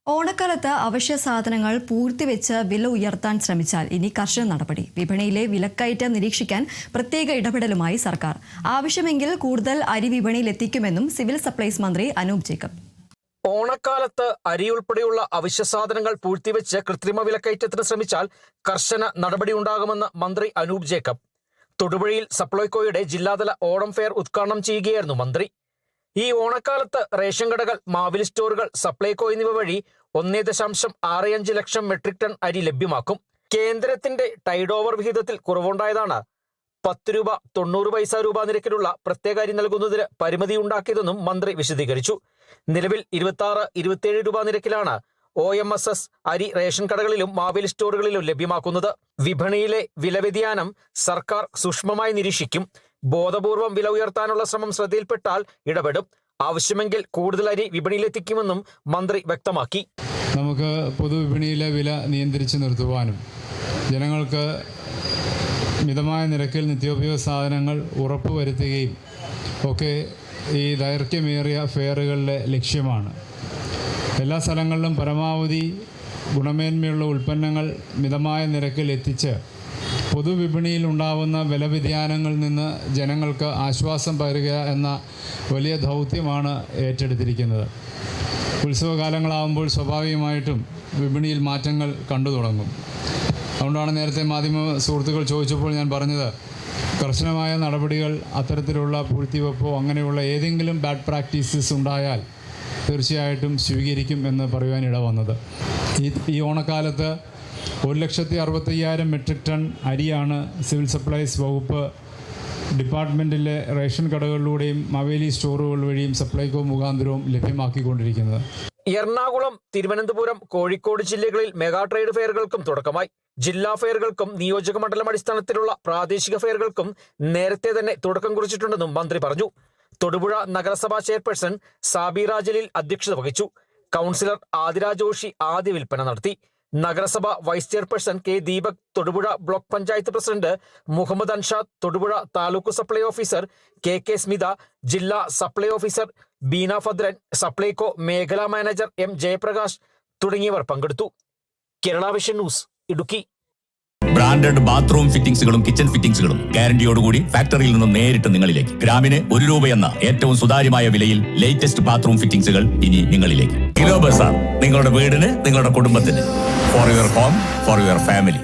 ഓണക്കാലത്ത് അവശ്യ സാധനങ്ങൾ പൂഴ്ത്തിവെച്ച് വില ഉയർത്താൻ ശ്രമിച്ചാൽ ഇനി കർശന നടപടി. വിപണിയിലെ വിലക്കയറ്റം നിരീക്ഷിക്കാൻ പ്രത്യേക ഇടപെടലുമായി സർക്കാർ. ആവശ്യമെങ്കിൽ കൂടുതൽ അരി വിപണിയിൽ എത്തിക്കുമെന്നും സിവിൽ സപ്ലൈസ് മന്ത്രി അനൂപ് ജേക്കബ്. ഓണക്കാലത്ത് അരിയുൾപ്പെടെയുള്ള അവശ്യ സാധനങ്ങൾ പൂഴ്ത്തിവെച്ച് കൃത്രിമ വിലക്കയറ്റത്തിന് ശ്രമിച്ചാൽ കർശന നടപടിയുണ്ടാകുമെന്ന് മന്ത്രി അനൂപ് ജേക്കബ്. തൊടുപുഴയിൽ സപ്ലൈകോയുടെ ജില്ലാതല ഓണം ഫെയർ ഉദ്ഘാടനം ചെയ്യുകയായിരുന്നു മന്ത്രി. ഈ ഓണക്കാലത്ത് റേഷൻ കടകൾ, മാവേലി സ്റ്റോറുകൾ, സപ്ലൈകോ എന്നിവ വഴി 1.65 ലക്ഷം മെട്രിക് ടൺ അരി ലഭ്യമാക്കും. കേന്ദ്രത്തിന്റെ ടൈഡ് ഓവർ വിഹിതത്തിൽ കുറവുണ്ടായതാണ് 10 രൂപ 90 പൈസ നിരക്കിലുള്ള പ്രത്യേക അരി നൽകുന്നതിന് പരിമിതിയുണ്ടാക്കിയതെന്നും മന്ത്രി വിശദീകരിച്ചു. നിലവിൽ 26-27 രൂപ നിരക്കിലാണ് OMSS അരി റേഷൻ കടകളിലും മാവേലി സ്റ്റോറുകളിലും ലഭ്യമാക്കുന്നത്. വിപണിയിലെ വില വ്യതിയാനം സർക്കാർ സൂക്ഷ്മമായി നിരീക്ഷിക്കും. ബോധപൂർവം വില ഉയർത്താനുള്ള ശ്രമം ശ്രദ്ധയിൽപ്പെട്ടാൽ ഇടപെടും. ആവശ്യമെങ്കിൽ കൂടുതൽ അരി വിപണിയിലെത്തിക്കുമെന്നും മന്ത്രി വ്യക്തമാക്കി. നമുക്ക് പൊതുവിപണിയിലെ വില നിയന്ത്രിച്ച് നിർത്തുവാനും ജനങ്ങൾക്ക് മിതമായ നിരക്കിൽ നിത്യോപയോഗ സാധനങ്ങൾ ഉറപ്പുവരുത്തുകയും ഒക്കെ ഈ ദൈർഘ്യമേറിയ ഫെയറുകളുടെ ലക്ഷ്യമാണ്. എല്ലാ സ്ഥലങ്ങളിലും പരമാവധി ഗുണമേന്മയുള്ള ഉൽപ്പന്നങ്ങൾ മിതമായ നിരക്കിൽ എത്തിച്ച് പൊതുവിപണിയിൽ ഉണ്ടാവുന്ന വില വ്യതിയാനങ്ങളിൽ നിന്ന് ജനങ്ങൾക്ക് ആശ്വാസം പകരുക എന്ന വലിയ ദൗത്യമാണ് ഏറ്റെടുത്തിരിക്കുന്നത്. ഉത്സവകാലങ്ങളാകുമ്പോൾ സ്വാഭാവികമായിട്ടും വിപണിയിൽ മാറ്റങ്ങൾ കണ്ടു തുടങ്ങും. അതുകൊണ്ടാണ് നേരത്തെ മാധ്യമ സുഹൃത്തുക്കൾ ചോദിച്ചപ്പോൾ ഞാൻ പറഞ്ഞത്, കർശനമായ നടപടികൾ അത്തരത്തിലുള്ള പൂഴ്ത്തിവെപ്പോ അങ്ങനെയുള്ള ഏതെങ്കിലും ബാഡ് പ്രാക്ടീസസ് ഉണ്ടായാൽ തീർച്ചയായിട്ടും സ്വീകരിക്കും എന്ന് പറയുവാനിട വന്നത്. ഈ ഓണക്കാലത്ത് 1,65,000 മെട്രിക് ടൺ അരിയാണ് സിവിൽ സപ്ലൈസ് വകുപ്പ് ഡിപ്പാർട്ട്മെൻറ്റിലെ റേഷൻ കടകളിലൂടെയും മാവേലി സ്റ്റോറുകൾ വഴിയും സപ്ലൈകോ മുഖാന്തരവും ലഭ്യമാക്കിക്കൊണ്ടിരിക്കുന്നത്. എറണാകുളം, തിരുവനന്തപുരം, കോഴിക്കോട് ജില്ലകളിൽ മെഗാ ട്രേഡ് ഫെയറുകൾക്കും തുടക്കമായി. ജില്ലാ ഫെയറുകൾക്കും നിയോജക മണ്ഡലം അടിസ്ഥാനത്തിലുള്ള പ്രാദേശിക ഫെയറുകൾക്കും നേരത്തെ തന്നെ തുടക്കം കുറിച്ചിട്ടുണ്ടെന്നും മന്ത്രി പറഞ്ഞു. തൊടുപുഴ നഗരസഭാ ചെയർപേഴ്സൺ സാബിറ ജലീൽ അധ്യക്ഷത വഹിച്ചു. കൗൺസിലർ ആതിര ജോഷി ആദ്യ വിൽപ്പന നടത്തി. നഗരസഭ vice chairperson K Deepak, Thodupuzha block panchayat president Muhammad Anshad, Thodupuzha taluk supply officer K Smitha, ജില്ലാ സപ്ലൈ ഓഫീസർ ബീന ഫദ്രൻ, സപ്ലൈകോ മേഖലാ മാനേജർ M ജയപ്രകാശ് തുടങ്ങിയവർ പങ്കെടുത്തു. Kerala vision news, Idukki. Branded bathroom ഫിറ്റിംഗ്സുകളും കിച്ചൺ ഫിറ്റിംഗ്സുകളും ഗ്യാരണ്ടിയോടുകൂടി ഫാക്ടറിയിൽ നിന്നും നേരിട്ട് നിങ്ങളിലേക്ക്. ഗ്രാമിന് 1 രൂപ എന്ന ഏറ്റവും സുതാര്യമായ വിലയിൽ ലേറ്റസ്റ്റ് ബാത്റൂം ഫിറ്റിംഗ്സുകൾ ഇനി നിങ്ങളിലേക്ക്. കിലോ ബസാർ, നിങ്ങളുടെ വീടിന്, നിങ്ങളുടെ കുടുംബത്തിന്. For your home, for your family.